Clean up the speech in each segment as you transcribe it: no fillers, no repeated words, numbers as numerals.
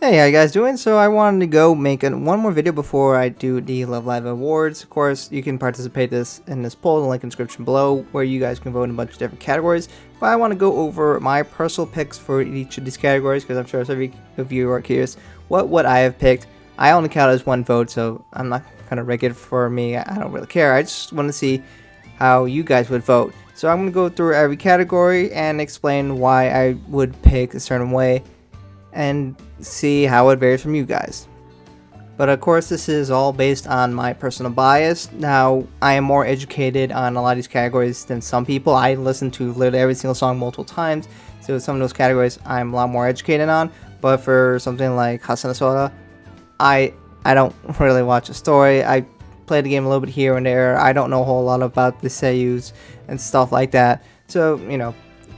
Hey, how you guys doing? So I wanted to go make one more video before I do the Love Live Awards. Of course, you can participate in this poll, the link in the description below, where you guys can vote in a bunch of different categories. But I want to go over my personal picks for each of these categories, because I'm sure some of you are curious what would I have picked. I only count as one vote, so I'm not going to rank it for me. I don't really care. I just want to see how you guys would vote. So I'm going to go through every category and explain why I would pick a certain way and see how it varies from you guys. But of course, this is all based on my personal bias. Now, I am more educated on a lot of these categories than some people. I listen to literally every single song multiple times, so some of those categories I'm a lot more educated on. But for something like Hasana Soda, I don't really watch a story. I play the game a little bit here and there. I don't know a whole lot about the seiyus and stuff like that. So,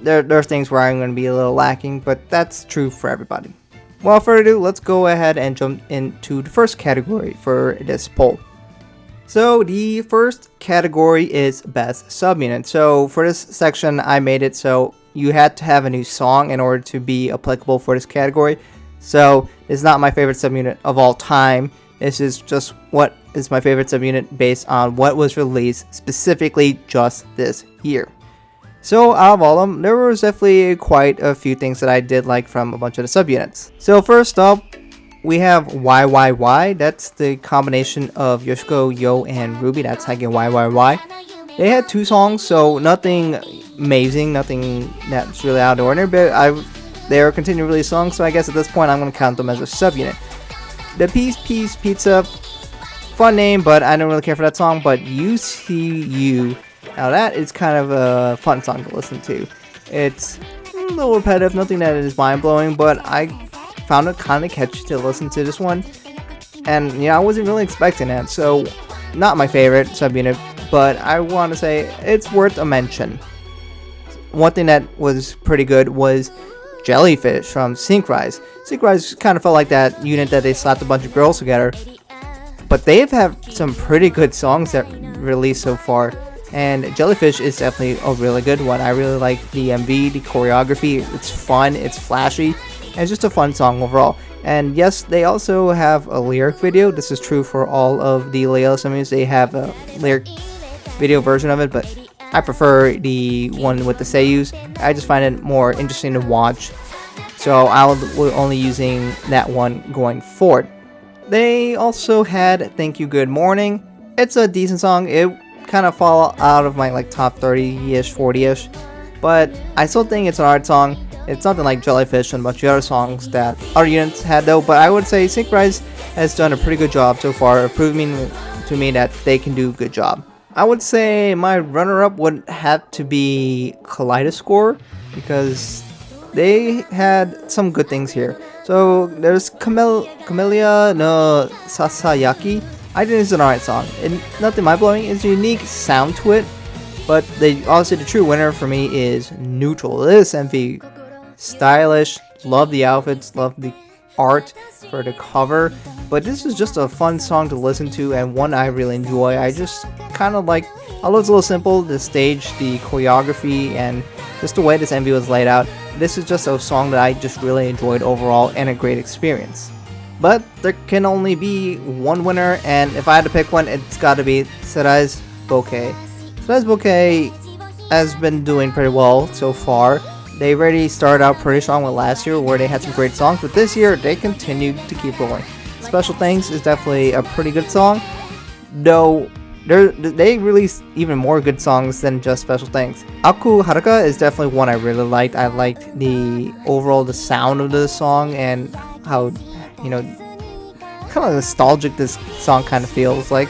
there are things where I'm going to be a little lacking, but that's true for everybody. Without further ado, let's go ahead and jump into the first category for this poll. So the first category is best subunit. So for this section, I made it so you had to have a new song in order to be applicable for this category. So it's not my favorite subunit of all time. This is just what is my favorite subunit based on what was released specifically just this year. So out of all of them, there was definitely quite a few things that I did like from a bunch of the subunits. So first up, we have YYY. That's the combination of Yoshiko, Yo, and Ruby. That's how you get YYY. They had two songs, so nothing amazing, nothing that's really out of the ordinary, but they are continuing to release songs, so I guess at this point I'm going to count them as a subunit. The Peace Peace Pizza, fun name, but I don't really care for that song, but UCU. Now that is kind of a fun song to listen to. It's a little repetitive, nothing that is mind-blowing, but I found it kind of catchy to listen to this one. And I wasn't really expecting that, so not my favorite subunit, but I want to say it's worth a mention. One thing that was pretty good was Jellyfish from Synchronize. Synchronize kind of felt like that unit that they slapped a bunch of girls together, but they've had some pretty good songs that released so far. And Jellyfish is definitely a really good one. I really like the MV, the choreography. It's fun, it's flashy, and it's just a fun song overall. And yes, they also have a lyric video. This is true for all of the Layla subunits. They have a lyric video version of it, but I prefer the one with the seiyus. I just find it more interesting to watch. So I'll be only using that one going forward. They also had Thank You Good Morning. It's a decent song. It kind of fall out of my top 30-ish, 40-ish, but I still think it's an art song. It's nothing like Jellyfish and a bunch of other songs that other units had though, but I would say Synchronize has done a pretty good job so far, proving to me that they can do a good job. I would say my runner-up would have to be Kaleidoscore, because they had some good things here. So there's Camellia no Sasayaki. I think it's an alright song. Nothing mind-blowing. It's a unique sound to it, but obviously the true winner for me is Neutral. This MV, stylish, love the outfits, love the art for the cover, but this is just a fun song to listen to and one I really enjoy. I just kind of like, although it's a little simple, the stage, the choreography, and just the way this MV was laid out, this is just a song that I just really enjoyed overall and a great experience. But there can only be one winner, and if I had to pick one, it's got to be Surai's Bouquet. Surai's Bouquet has been doing pretty well so far. They already started out pretty strong with last year, where they had some great songs, but this year they continued to keep going. Special Things is definitely a pretty good song, though they released even more good songs than just Special Things. Aku Haruka is definitely one I really liked. I liked the sound of the song and how kind of nostalgic this song kind of feels like.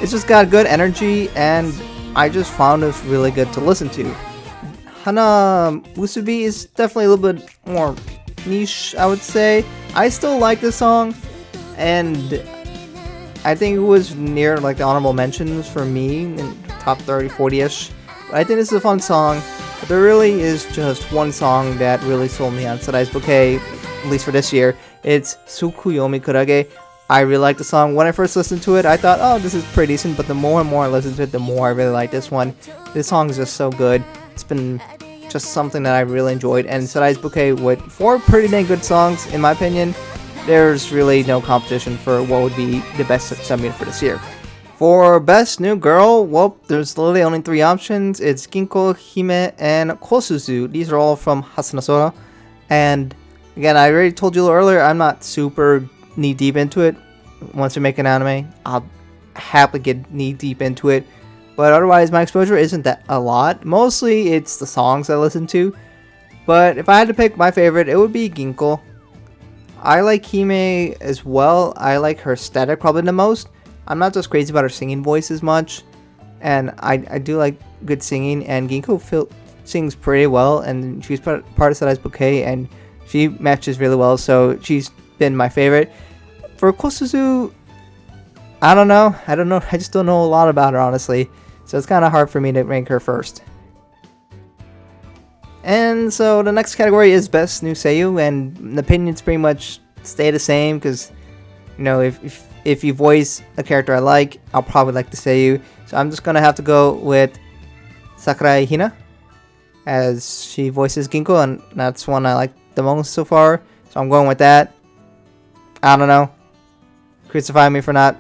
It's just got good energy, and I just found it really good to listen to. Hana Musubi is definitely a little bit more niche, I would say. I still like this song, and I think it was near the honorable mentions for me in top 30, 40-ish. But I think this is a fun song, but there really is just one song that really sold me on Surai's Bouquet, at least for this year. It's Tsukuyomi Kurage. I really like the song. When I first listened to it, I thought, oh, this is pretty decent, but the more and more I listen to it, the more I really like this one. This song is just so good. It's been just something that I really enjoyed, and Surai's Bouquet with 4 pretty dang good songs, in my opinion. there's really no competition for what would be the best sub-unit for this year. For best new girl, well, there's literally only 3 options. It's Ginko, Hime, and Kosuzu. These are all from Hasuna Sora. And again, I already told you earlier, I'm not super knee-deep into it. Once we make an anime, I'll happily get knee-deep into it. But otherwise, my exposure isn't that a lot. Mostly, it's the songs I listen to. But if I had to pick my favorite, it would be Ginko. I like Hime as well. I like her aesthetic probably the most. I'm not just crazy about her singing voice as much. And I do like good singing. And Ginko sings pretty well. And she's part of Sarai's Bouquet. And she matches really well. So she's been my favorite. For Kosuzu, I don't know. I just don't know a lot about her, honestly. So it's kind of hard for me to rank her first. And so the next category is Best New Seiyu, and the opinions pretty much stay the same because, you know, if you voice a character I like, I'll probably like the Seiyu. So I'm just gonna have to go with Sakurai Hina, as she voices Ginko, and that's one I like the most so far. So I'm going with that. I don't know. Crucify me for not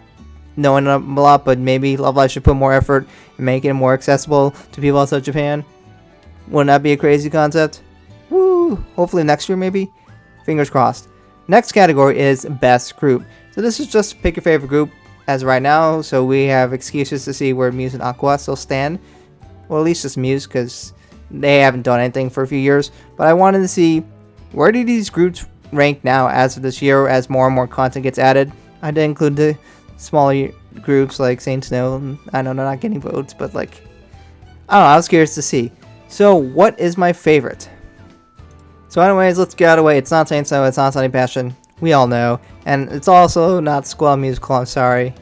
knowing a lot, but maybe Love Live should put more effort in making it more accessible to people outside Japan. Wouldn't that be a crazy concept? Woo! Hopefully next year, maybe? Fingers crossed. Next category is Best Group. So this is just pick your favorite group as right now. So we have excuses to see where Muse and Aqua still stand. Well, at least just Muse, because they haven't done anything for a few years. But I wanted to see, where do these groups rank now as of this year, as more and more content gets added? I did include the smaller groups like Saint Snow. I know they're not getting votes, but like, I don't know, I was curious to see. So, what is my favorite? So anyways, let's get out of the way. It's not Saint Snow, it's not Sunny Passion. We all know. And it's also not Squall Musical, I'm sorry.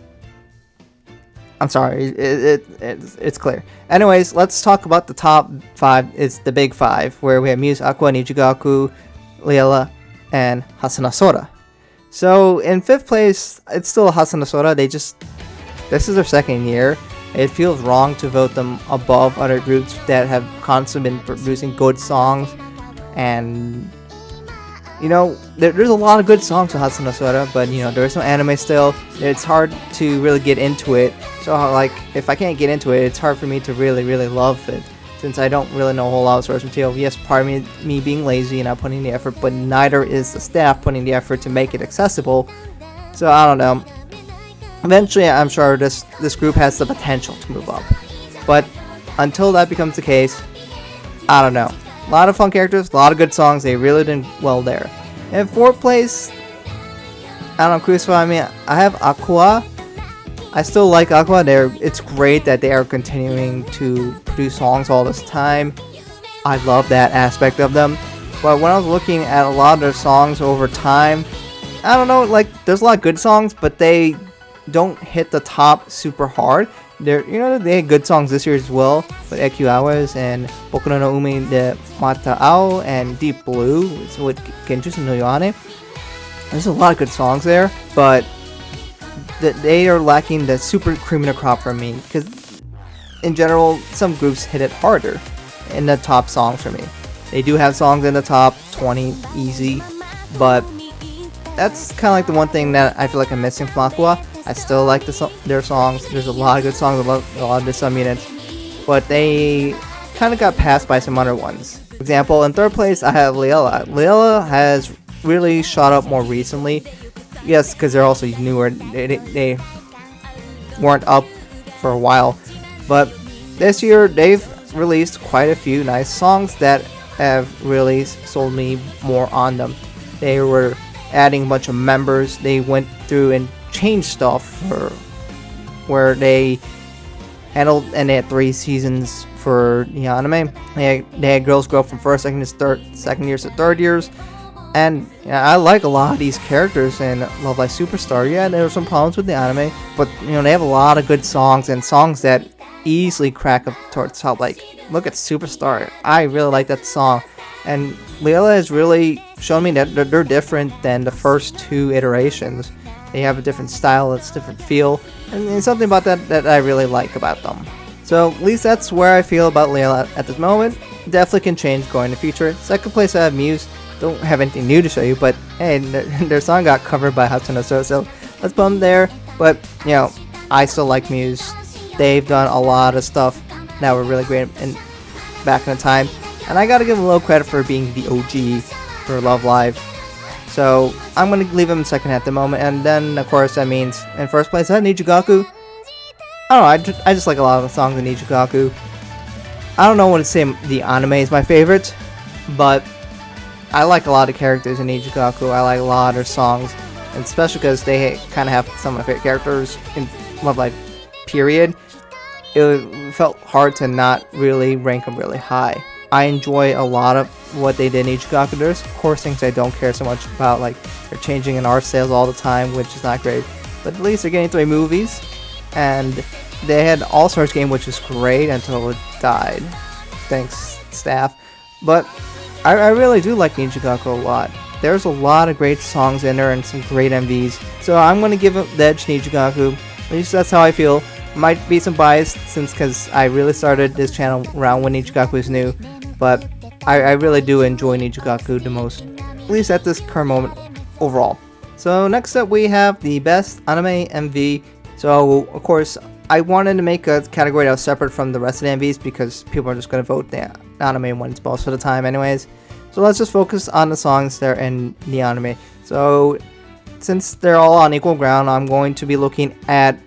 It's clear. Anyways, let's talk about the top 5. It's the big 5, where we have Muse, Aqua, Nijigaku, Leela, and Hasuna Sora. So, in 5th place, it's still Hasuna Sora. This is their 2nd year. It feels wrong to vote them above other groups that have constantly been producing good songs. And, you know, there's a lot of good songs with Hasuna Sora, but, you know, there's no anime still. It's hard to really get into it. So, like, if I can't get into it, it's hard for me to really, really love it. Since I don't really know a whole lot of source material. Yes, part of me being lazy and not putting the effort, but neither is the staff putting the effort to make it accessible. So, I don't know. Eventually, I'm sure this group has the potential to move up. But until that becomes the case, I don't know. A lot of fun characters, a lot of good songs. They really did well there. In 4th place, I don't know, crucify me. I have Aqua. I still like Aqua. It's great that they are continuing to produce songs all this time. I love that aspect of them. But when I was looking at a lot of their songs over time, I don't know, like, there's a lot of good songs, but they don't hit the top super hard. They had good songs this year as well, with EQ Hours and Boku no Umi de Mata'ao and Deep Blue with Genjutsu no Yoane. There's a lot of good songs there, but they are lacking the super cream of the crop for me, because in general, some groups hit it harder in the top songs for me. They do have songs in the top 20 easy, but that's kind of like the one thing that I feel like I'm missing from Aqua. I still like their songs. There's a lot of good songs, a lot of the sub-units, but they kind of got passed by some other ones. For example, in 3rd place, I have Leela. Leela has really shot up more recently. Yes, because they're also newer. They weren't up for a while, but this year they've released quite a few nice songs that have really sold me more on them. They were adding a bunch of members. They went through and changed stuff for where they handled, and they had 3 seasons for the anime. They had girls grow from first, second years to 3rd years. And I like a lot of these characters in Love Live Superstar. Yeah, there were some problems with the anime, but they have a lot of good songs, and songs that easily crack up towards top. Like, look at Superstar. I really like that song. And Leela has really shown me that they're different than the first 2 iterations. They have a different style, it's a different feel, and there's something about that I really like about them. So at least that's where I feel about Leela at this moment. Definitely can change going in the future. 2nd place I have Muse. don't have anything new to show you, but hey, their song got covered by Hatsuno So, so let's put them there. But, you know, I still like Muse. They've done a lot of stuff that were really great back in the time. And I gotta give them a little credit for being the OG for Love Live. So, I'm gonna leave them second at the moment. And then, of course, that means in first place, I have Nijigaku. I don't know, I just like a lot of the songs in Nijigaku. I don't know what to say the anime is my favorite, but I like a lot of characters in Nijigaku. I like a lot of songs, and especially because they kind of have some of my favorite characters in Love Live, period. It felt hard to not really rank them really high. I enjoy a lot of what they did in Nijigaku. There's of course things I don't care so much about, like they're changing in art sales all the time, which is not great. But at least they're getting 3 movies, and they had All-Stars game, which was great until it died. Thanks, staff. But I really do like Nijigaku a lot. There's a lot of great songs in there and some great MVs. So I'm going to give it the edge to Nijigaku. At least that's how I feel. Might be some bias since because I really started this channel around when Nijigaku was new. But I really do enjoy Nijigaku the most. At least at this current moment overall. So next up we have the best anime MV. So of course I wanted to make a category that was separate from the rest of the MVs because people are just going to vote the anime ones most of the time anyways. So let's just focus on the songs that are in the anime. So since they're all on equal ground, I'm going to be looking at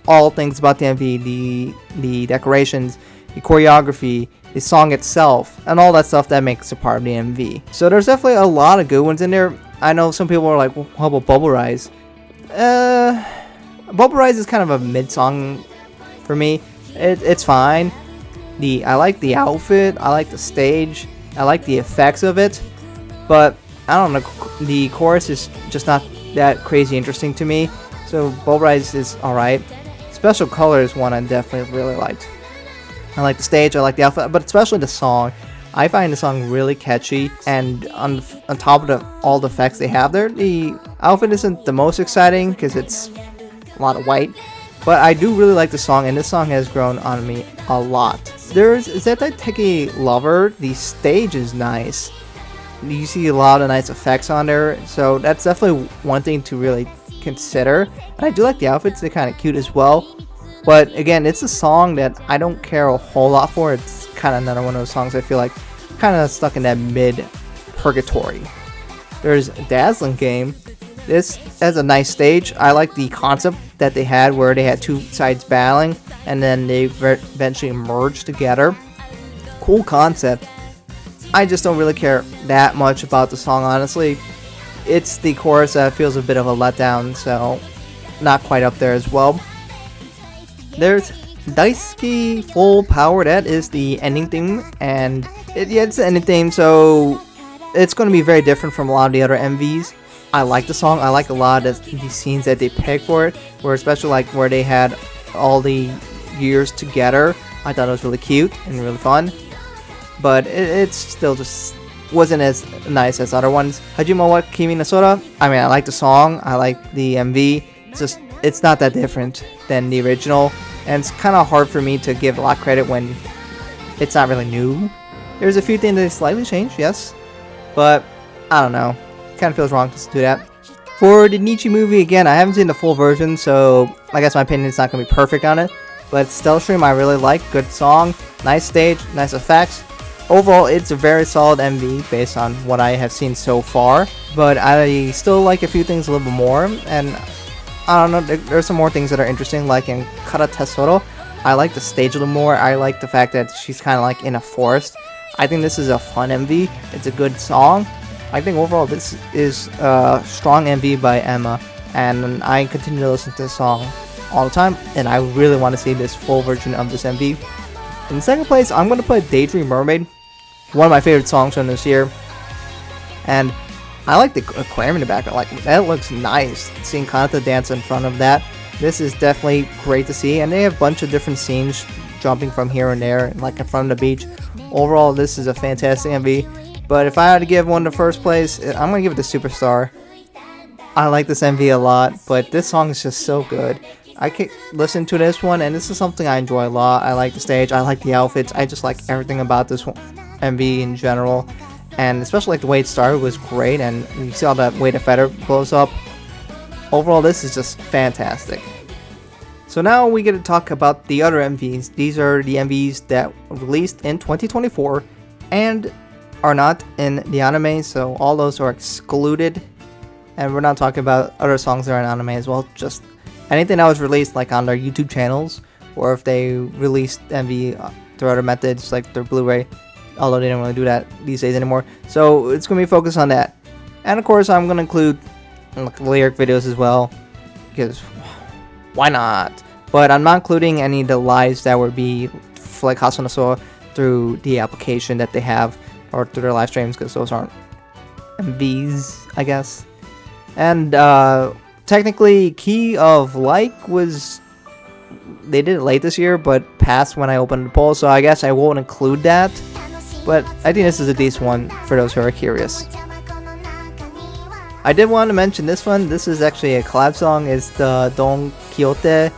all things about the MV, the decorations, the choreography, the song itself, and all that stuff that makes a part of the MV. So there's definitely a lot of good ones in there. I know some people are like, well, how about Bubble Rise? Bubble Rise is kind of a mid-song for me. It's fine. I like the outfit, I like the stage, I like the effects of it, but I don't know, the chorus is just not that crazy interesting to me. So Bubble Rise is alright. Special Color is one I definitely really liked. I like the stage, I like the outfit, but especially the song. I find the song really catchy, and on top of all the effects they have there, the outfit isn't the most exciting because it's a lot of white, but I do really like the song, and this song has grown on me a lot. There's Zettai Lover. The stage is nice. You see a lot of nice effects on there, so that's definitely one thing to really consider. And I do like the outfits, they're kind of cute as well. But again, it's a song that I don't care a whole lot for. It's kind of another one of those songs I feel like kind of stuck in that mid-purgatory. There's Dazzling Game. This has a nice stage. I like the concept that they had where they had 2 sides battling and then they eventually merged together. Cool concept. I just don't really care that much about the song, honestly. It's the chorus that feels a bit of a letdown, so not quite up there as well. There's Daisuke Full Power. That is the ending theme, and it's the ending theme, so it's going to be very different from a lot of the other MVs. I like the song. I like a lot of the scenes that they picked for it, where especially like where they had all the years together. I thought it was really cute and really fun, but it's still just wasn't as nice as other ones. Hajime wa Kimi no Sora. I mean, I like the song. I like the MV. It's not that different than the original, and it's kind of hard for me to give a lot of credit when it's not really new. There's a few things that slightly changed, yes, but I don't know. Kind of feels wrong to do that. For the Nichi movie, again, I haven't seen the full version, so I guess my opinion is not going to be perfect on it. But Stealth Stream I really like. Good song, nice stage, nice effects. Overall, it's a very solid MV based on what I have seen so far. But I still like a few things a little bit more, and I don't know, there's some more things that are interesting, like in Kara Tesoro. I like the stage a little more. I like the fact that she's kind of like in a forest. I think this is a fun MV. It's a good song. I think overall this is a strong MV by Emma, and I continue to listen to this song all the time, and I really want to see this full version of this MV. In second place, I'm going to put Daydream Mermaid, one of my favorite songs from this year, and I like the aquarium in the background. Like, that looks nice, seeing Kanata dance in front of that. This is definitely great to see, and they have a bunch of different scenes jumping from here and there, like in front of the beach. Overall, this is a fantastic MV. But if I had to give one to first place, I'm going to give it to Superstar. I like this MV a lot, but this song is just so good. I can listen to this one, and this is something I enjoy a lot. I like the stage, I like the outfits, I just like everything about this MV in general. and especially like the way it started was great, and you see all that way the feather blows up. Overall, this is just fantastic. So now we get to talk about the other MVs. These are the MVs that released in 2024 and are not in the anime, so all those are excluded. And we're not talking about other songs that are in anime as well, just anything that was released like on their YouTube channels, or if they released MV through other methods like their Blu-ray, although they don't really do that these days anymore. So it's going to be focused on that. And of course I'm going to include like lyric videos as well, because why not? But I'm not including any of the lives that would be like Hasuna Soa through the application that they have, or through their live streams, because those aren't MVs, I guess. And technically Key of Like was, they did it late this year, but passed when I opened the poll, so I guess I won't include that. But I think this is a decent one for those who are curious. I did want to mention this one. This is actually a collab song. It's the Don Quixote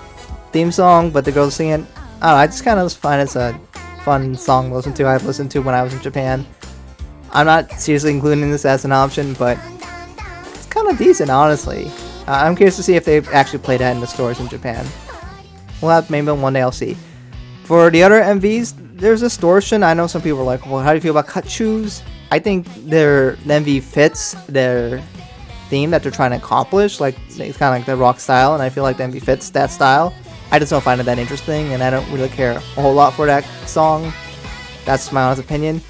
theme song, but the girls sing it. I don't know, I just kind of find it's a fun song to listen to. I've listened to when I was in Japan. I'm not seriously including this as an option, but it's kind of decent, honestly. I'm curious to see if they actually play that in the stores in Japan. We'll have, maybe one day I'll see. For the other MVs, there's Distortion. I know some people are like, well, how do you feel about Cut Shoes? I think the MV fits their theme that they're trying to accomplish. Like, it's kind of like the rock style, and I feel like the MV fits that style. I just don't find it that interesting, and I don't really care a whole lot for that song. That's my honest opinion.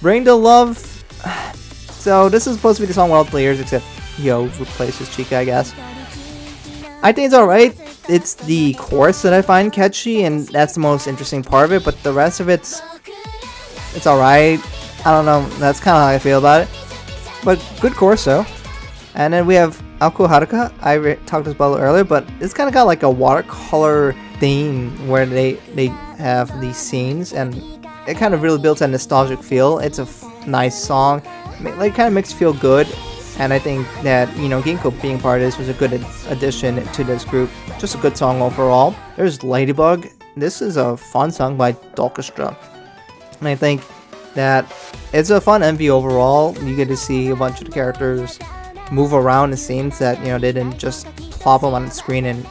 Bring the Love. So this is supposed to be the song with all the layers, except Yo replaces Chica, I guess. I think it's alright. It's the chorus that I find catchy, and that's the most interesting part of it, but the rest of it's alright. I don't know, that's kind of how I feel about it. But good chorus though. And then we have Aku Haruka. I talked about it earlier, but it's kind of got like a watercolor theme where they have these scenes, and it kind of really builds a nostalgic feel. It's a nice song. Like, kind of makes you feel good. And I think that, you know, Ginko being part of this was a good addition to this group. Just a good song overall. There's Ladybug. This is a fun song by Orchestra. And I think that it's a fun MV overall. You get to see a bunch of the characters move around. It seems that, you know, they didn't just plop them on the screen and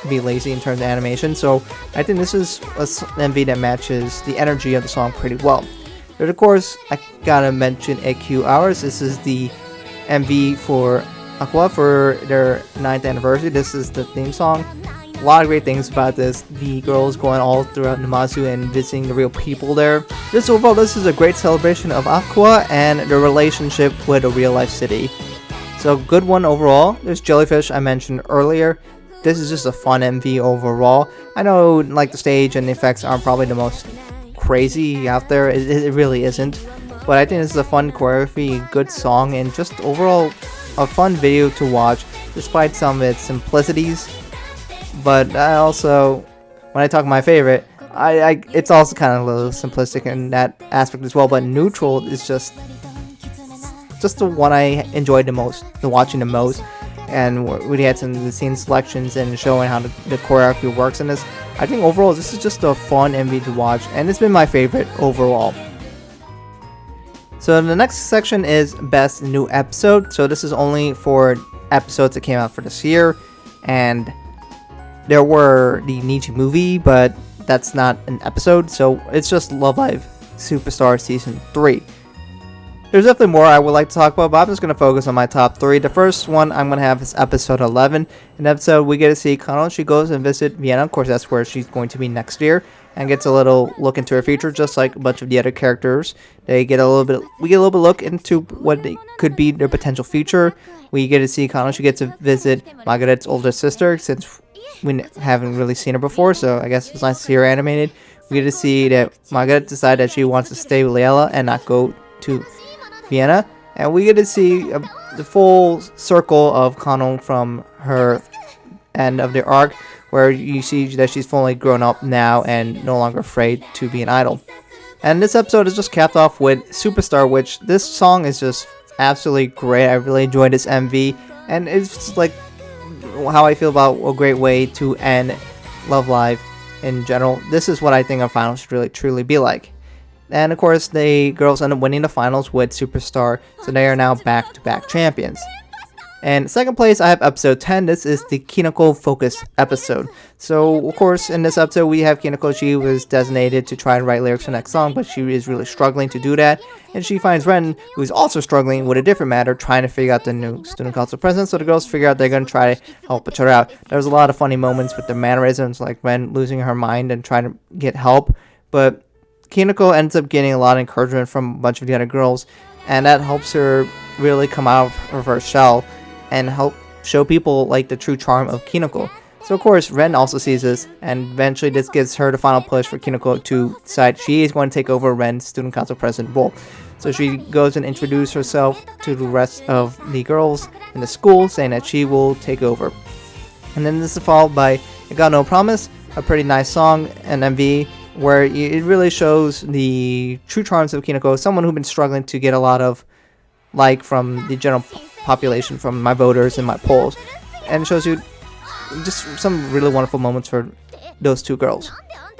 be lazy in terms of animation. So I think this is an MV that matches the energy of the song pretty well. But of course, I gotta mention AQ Hours. This is the MV for Aqua for their 9th anniversary. This is the theme song. A lot of great things about this. The girls going all throughout Namazu and visiting the real people there. This overall, this is a great celebration of Aqua and their relationship with a real life city. So good one overall. There's Jellyfish I mentioned earlier. This is just a fun MV overall. I know like the stage and the effects aren't probably the most crazy out there. It really isn't. But I think this is a fun choreography, good song, and just overall a fun video to watch despite some of its simplicities. But I also, when I talk my favorite, it's also kind of a little simplistic in that aspect as well. But Neutral is just the one I enjoyed the most, watching the most. And we had some of the scene selections and showing how the choreography works in this. I think overall this is just a fun MV to watch, and it's been my favorite overall. So the next section is Best New Episode. So this is only for episodes that came out for this year, and there were the Nichi movie, but that's not an episode, so it's just Love Live Superstar Season 3. There's definitely more I would like to talk about, but I'm just going to focus on my top 3. The first one I'm going to have is episode 11. In episode, we get to see Kano. She goes and visit Vienna. Of course, that's where she's going to be next year, and gets a little look into her future, just like a bunch of the other characters. We get a little bit look into what they could be their potential future. We get to see Kano. She gets to visit Margaret's older sister, since we haven't really seen her before, so I guess it's nice to see her animated. We get to see that Margaret decided that she wants to stay with Leila and not go to Vienna, and we get to see the full circle of Kano from her end of the arc, where you see that she's fully grown up now and no longer afraid to be an idol. And this episode is just capped off with Superstar, which this song is just absolutely great. I really enjoyed this MV, and it's like how I feel about a great way to end Love Live in general. This is what I think our final should really truly be like. And of course, the girls end up winning the finals with Superstar, so they are now back-to-back champions. And second place, I have episode 10. This is the Kinoko Focus episode. So, of course, in this episode, we have Kinoko. She was designated to try and write lyrics for the next song, but she is really struggling to do that. And she finds Ren, who's also struggling with a different matter, trying to figure out the new student council president. So the girls figure out they're going to try to help each other out. There's a lot of funny moments with their mannerisms, like Ren losing her mind and trying to get help. But Kinoko ends up getting a lot of encouragement from a bunch of the other girls, and that helps her really come out of her shell and help show people like the true charm of Kinoko. So of course, Ren also sees this, and eventually this gives her the final push for Kinoko to decide she is going to take over Ren's student council president role. So she goes and introduces herself to the rest of the girls in the school, saying that she will take over. And then this is followed by I Got No Promise, a pretty nice song, an MV, where it really shows the true charms of Kinoko, someone who's been struggling to get a lot of like from the general population, from my voters and my polls, and it shows you just some really wonderful moments for those two girls.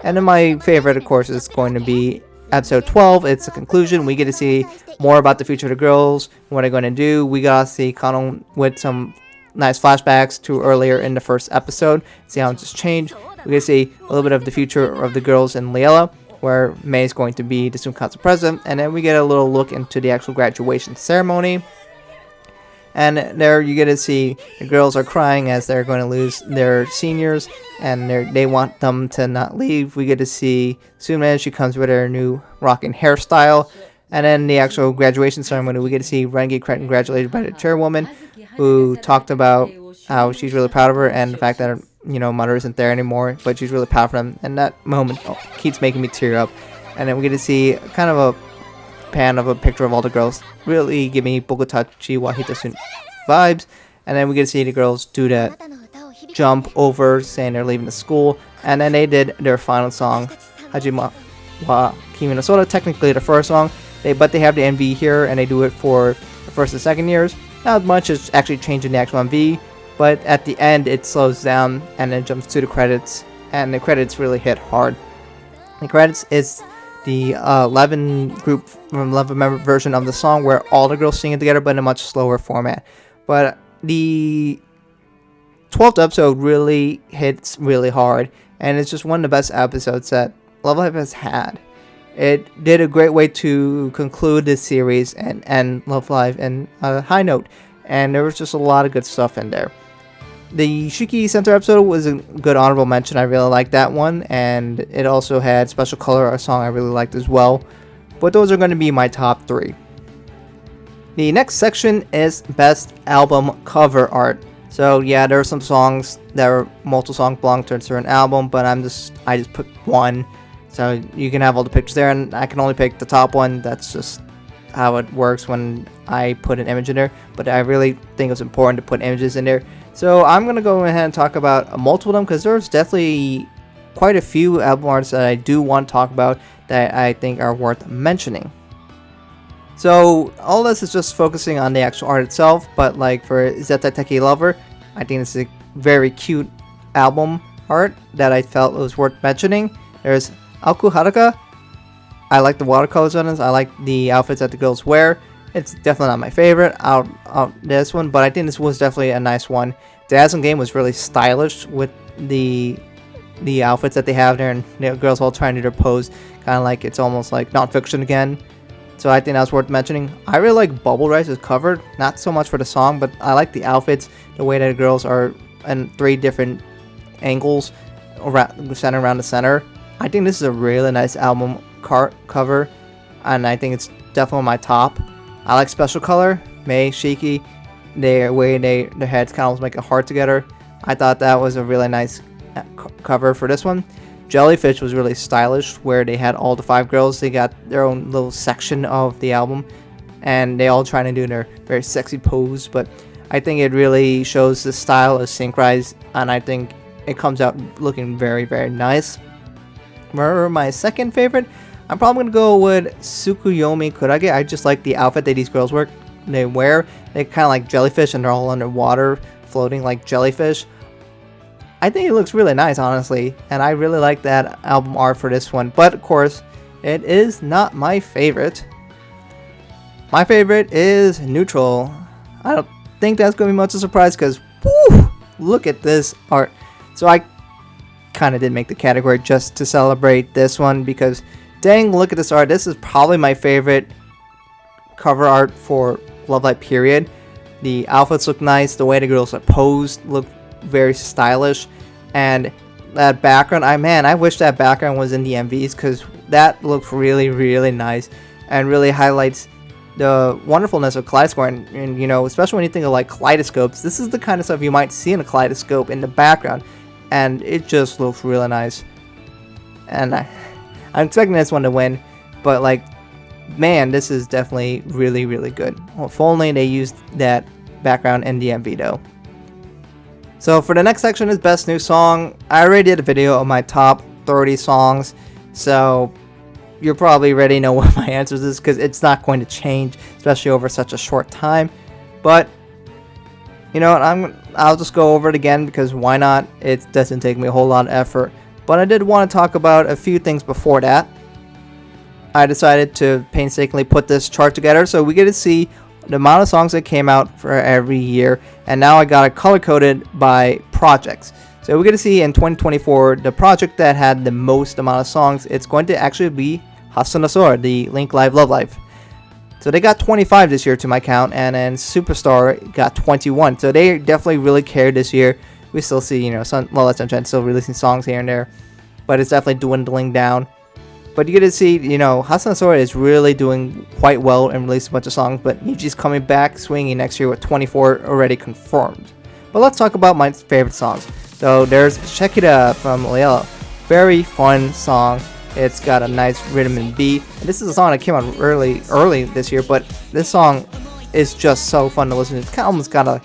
And then my favorite, of course, is going to be episode 12. It's the conclusion. We get to see more about the future of the girls, what they're going to do. We got to see Kanon with some nice flashbacks to earlier in the first episode, see how it's changed. We get to see a little bit of the future of the girls in Liela, where May is going to be the student council president, and then we get a little look into the actual graduation ceremony. And there you get to see the girls are crying as they're going to lose their seniors, and they want them to not leave. We get to see Sume, she comes with her new rocking hairstyle. And then the actual graduation ceremony, we get to see Ren get congratulated by the chairwoman, who talked about how she's really proud of her and the fact that her mother isn't there anymore, but she's really proud of them. And that moment keeps making me tear up. And then we get to see kind of a pan of a picture of all the girls, really give me Bogutachi Wahitasun vibes. And then we get to see the girls do that jump over, saying they're leaving the school, and then they did their final song, Hajima wa Kimi no Sora, technically the first song, but they have the MV here, and they do it for the first and second years. Not much is actually changing the actual MV, but at the end it slows down and then jumps to the credits, and the credits really hit hard. The credits is the 11 group from 11 member version of the song where all the girls sing it together, but in a much slower format. But the 12th episode really hits really hard, and it's just one of the best episodes that Love Live has had. It did a great way to conclude this series and end Love Live in a high note, and there was just a lot of good stuff in there. The Shiki Center episode was a good honorable mention. I really liked that one, and it also had Special Color, a song I really liked as well. But those are going to be my top 3. The next section is Best Album Cover Art. So yeah, there are some songs that are multiple songs belong to a certain album, but I just put one. So you can have all the pictures there, and I can only pick the top one. That's just how it works when I put an image in there. But I really think it's important to put images in there. So I'm going to go ahead and talk about multiple of them, because there's definitely quite a few album artists that I do want to talk about that I think are worth mentioning. So all this is just focusing on the actual art itself, but like for Zeta Teki Lover, I think it's a very cute album art that I felt was worth mentioning. There's Aku Haruka. I like the watercolors on this. I like the outfits that the girls wear. It's definitely not my favorite out of this one, but I think this was definitely a nice one. The Dazzling Game was really stylish with the outfits that they have there, and the girls all trying to do their pose, kind of like it's almost like nonfiction again. So I think that's worth mentioning. I really like Bubble Rice's cover, not so much for the song, but I like the outfits, the way that the girls are in 3 different angles centered around the center. I think this is a really nice album cover, and I think it's definitely my top. I like Special Color, May, Shiki, their way their heads kind of almost make a heart together. I thought that was a really nice cover for this one. Jellyfish was really stylish, where they had all the 5 girls. They got their own little section of the album, and they all trying to do their very sexy pose. But I think it really shows the style of Synchronize, and I think it comes out looking very, very nice. For my second favorite, I'm probably going to go with Tsukuyomi Kurage. I just like the outfit that these girls wear. They're kind of like jellyfish, and they're all underwater, floating like jellyfish. I think it looks really nice, honestly, and I really like that album art for this one. But of course, it is not my favorite. My favorite is Neutral. I don't think that's going to be much of a surprise because, woo, look at this art. So I kind of did make the category just to celebrate this one because, dang, look at this art. This is probably my favorite cover art for Love Live period. The outfits look nice. The way the girls are posed look very stylish. And that background, I wish that background was in the MVs because that looks really, really nice and really highlights the wonderfulness of Kaleidoscope, and you know, especially when you think of like kaleidoscopes, this is the kind of stuff you might see in a kaleidoscope in the background, and it just looks really nice. And I'm expecting this one to win, but like, man, this is definitely really, really good. Well, if only they used that background in the MV though. So for the next section is Best New Song. I already did a video of my top 30 songs, so you're probably already know what my answer is because it's not going to change, especially over such a short time. But you know what, I'll just go over it again because why not? It doesn't take me a whole lot of effort. But I did want to talk about a few things before that. I decided to painstakingly put this chart together so we get to see the amount of songs that came out for every year, and now I got it color coded by projects. So we're going to see in 2024 the project that had the most amount of songs. It's going to actually be Hasta no Sora, the Link Live Love Live. So they got 25 this year to my count, and then Superstar got 21. So they definitely really cared this year. We still see, you know, Love Live Sunshine still releasing songs here and there, but it's definitely dwindling down. But you get to see, you know, Hasta no Sora is really doing quite well and released a bunch of songs, but Niji's coming back swinging next year with 24 already confirmed. But let's talk about my favorite songs. So there's Shakira from Layla. Very fun song. It's got a nice rhythm and beat. And this is a song that came out early this year, but this song is just so fun to listen to. It's almost got a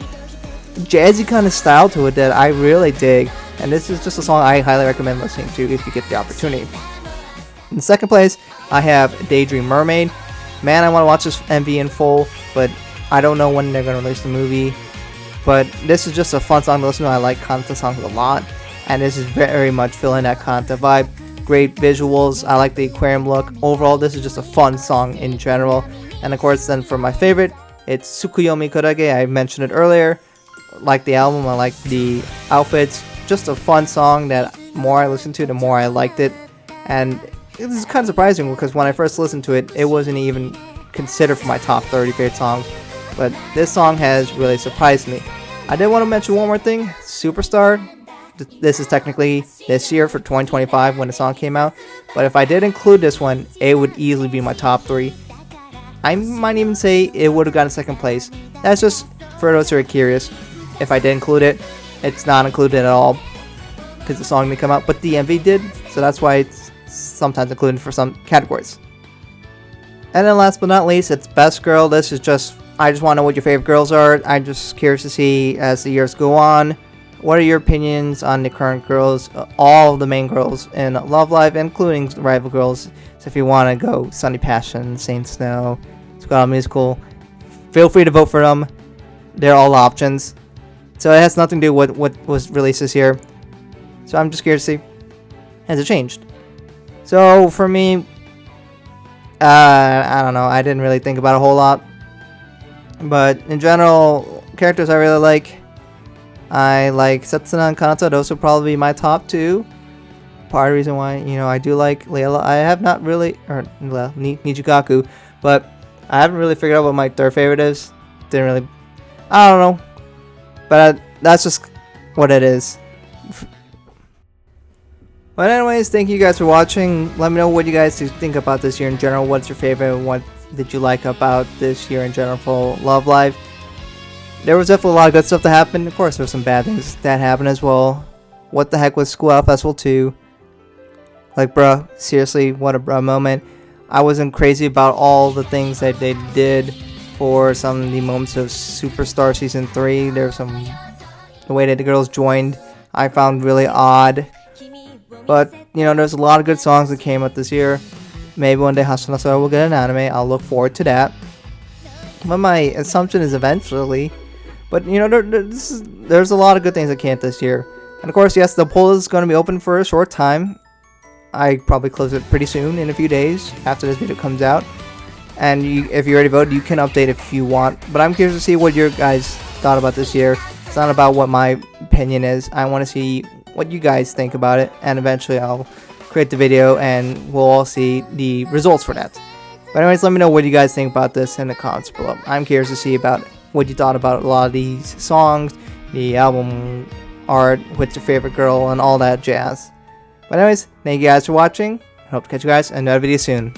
jazzy kind of style to it that I really dig. And this is just a song I highly recommend listening to if you get the opportunity. In second place, I have Daydream Mermaid. Man, I want to watch this MV in full, but I don't know when they're going to release the movie. But this is just a fun song to listen to. I like Kanta songs a lot, and this is very much filling that Kanta vibe. Great visuals. I like the aquarium look. Overall, this is just a fun song in general. And of course, then for my favorite, it's Tsukuyomi Kurage. I mentioned it earlier. Like the album, I like the outfits. Just a fun song that the more I listened to, the more I liked it. And this is kind of surprising because when I first listened to it, it wasn't even considered for my top 30 favorite songs. But this song has really surprised me. I did want to mention one more thing. Superstar. This is technically this year for 2025 when the song came out. But if I did include this one, it would easily be my top 3. I might even say it would have gotten second place. That's just for those who are curious. If I did include it, it's not included at all because the song didn't come out. But the MV did, so that's why it's sometimes included for some categories. And then last but not least, it's Best Girl. This is just, I just want to know what your favorite girls are. I'm just curious to see as the years go on. What are your opinions on the current girls, all the main girls in Love Live, including the rival girls? So if you want to go Sunny Passion, Saint Snow, Squad Musical, feel free to vote for them. They're all options. So it has nothing to do with what was released this year. So I'm just curious to see, has it changed? So for me, I don't know. I didn't really think about a whole lot. But in general, characters I really like. I like Setsuna and Kanata. Those will probably be my top 2. Part of the reason why, you know, I do like Layla. I have not really, or Nijikaku, but I haven't really figured out what my third favorite is. Didn't really, I don't know. But that's just what it is. But anyways, thank you guys for watching. Let me know what you guys think about this year in general. What's your favorite? What did you like about this year in general for Love Live? There was definitely a lot of good stuff that happened. Of course, there were some bad things that happened as well. What the heck was School Out Festival 2? Like, bruh, seriously, what a bruh moment. I wasn't crazy about all the things that they did for some of the moments of Superstar Season 3. There was some, the way that the girls joined, I found really odd. But, you know, there's a lot of good songs that came out this year. Maybe one day Hasta no Sora will get an anime. I'll look forward to that. But my assumption is eventually. But, you know, there's a lot of good things that came out this year. And, of course, yes, the poll is going to be open for a short time. I probably close it pretty soon, in a few days after this video comes out. And if you already voted, you can update if you want. But I'm curious to see what your guys thought about this year. It's not about what my opinion is. I want to see what you guys think about it, and eventually I'll create the video and we'll all see the results for that. But anyways, let me know what you guys think about this in the comments below. I'm curious to see about what you thought about a lot of these songs, the album art, what's your favorite girl, and all that jazz. But anyways, thank you guys for watching. I hope to catch you guys in another video soon.